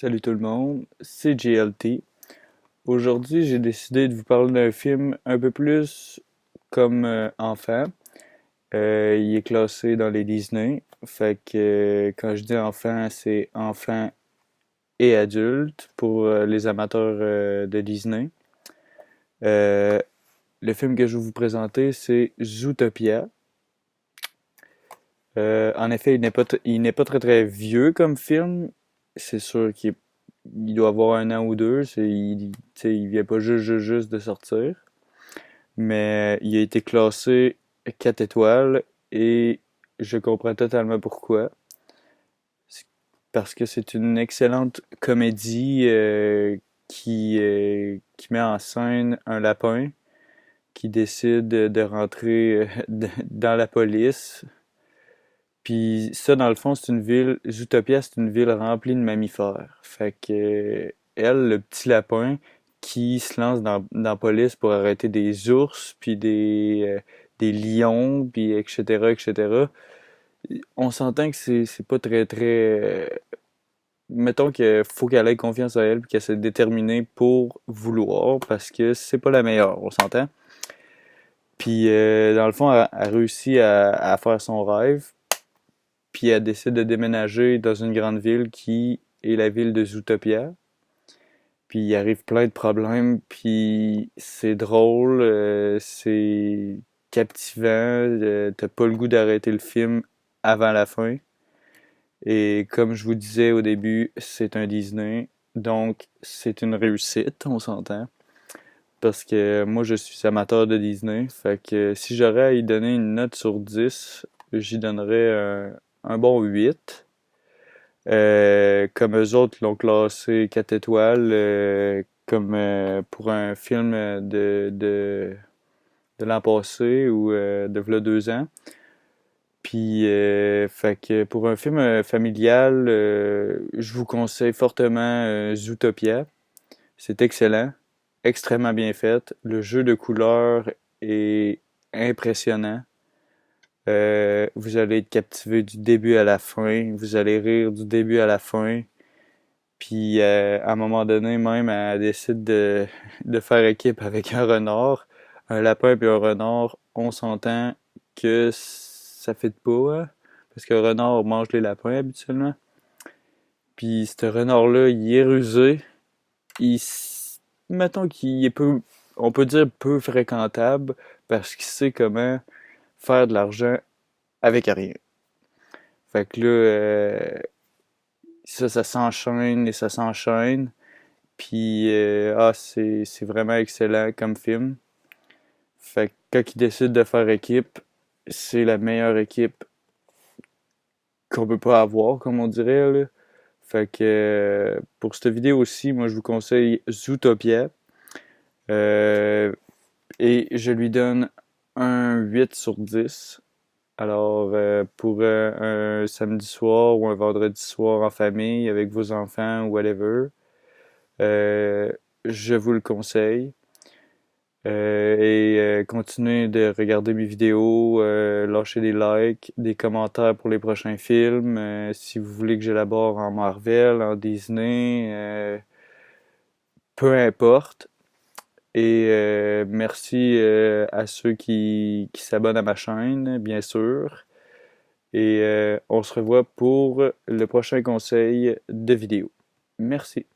Salut tout le monde, c'est JLT. Aujourd'hui, j'ai décidé de vous parler d'un film un peu plus comme enfant. Il est classé dans les Disney. Fait que quand je dis enfant, c'est enfant et adulte pour les amateurs de Disney. Euh, le film que je vais vous présenter, c'est Zootopia. En effet, il n'est pas très très vieux comme film. C'est sûr il doit avoir un an ou deux. Tu sais, il vient pas juste de sortir. Mais il a été classé 4 étoiles et je comprends totalement pourquoi. C'est Parce que c'est une excellente comédie qui met en scène un lapin qui décide de rentrer dans la police. Puis ça, dans le fond, c'est une ville, Zootopia, c'est une ville remplie de mammifères. Fait que elle, le petit lapin, qui se lance dans la police pour arrêter des ours, puis des lions, puis etc., etc. On s'entend que c'est pas très, très... Mettons qu'il faut qu'elle ait confiance en elle, puis qu'elle s'est déterminée pour vouloir, parce que c'est pas la meilleure, on s'entend. Puis dans le fond, elle réussit à faire son rêve, puis elle décide de déménager dans une grande ville qui est la ville de Zootopia. Puis il arrive plein de problèmes, puis c'est drôle, c'est captivant, t'as pas le goût d'arrêter le film avant la fin. Et comme je vous disais au début, c'est un Disney, donc c'est une réussite, on s'entend. Parce que moi je suis amateur de Disney, fait que si j'aurais à y donner une note sur 10, j'y donnerais un bon 8. Comme eux autres l'ont classé 4 étoiles, comme pour un film de l'an passé ou de v'là 2 ans. Puis, fait que pour un film familial, je vous conseille fortement Zootopia. C'est excellent, extrêmement bien fait. Le jeu de couleurs est impressionnant. Vous allez être captivé du début à la fin. Vous allez rire du début à la fin. Puis à un moment donné, même, elle décide de faire équipe avec un renard. Un lapin puis un renard, on s'entend que ça fit pas, hein, parce que le renard mange les lapins habituellement. Puis ce renard-là, il est rusé. Mettons qu'il est peu, on peut dire peu fréquentable, parce qu'il sait comment faire de l'argent avec rien. Fait que là, ça s'enchaîne et ça s'enchaîne. Puis, c'est vraiment excellent comme film. Fait que quand ils décident de faire équipe, c'est la meilleure équipe qu'on peut pas avoir, comme on dirait, là. Fait que pour cette vidéo aussi, moi je vous conseille Zootopia. Euh, et je lui donne un 8 sur 10. Alors, pour un samedi soir ou un vendredi soir en famille avec vos enfants ou whatever, euh, je vous le conseille. Continuez de regarder mes vidéos, lâcher des likes, des commentaires pour les prochains films. Si vous voulez que j'élabore en Marvel, en Disney, peu importe. Et merci à ceux qui s'abonnent à ma chaîne, bien sûr. Et on se revoit pour le prochain conseil de vidéo. Merci.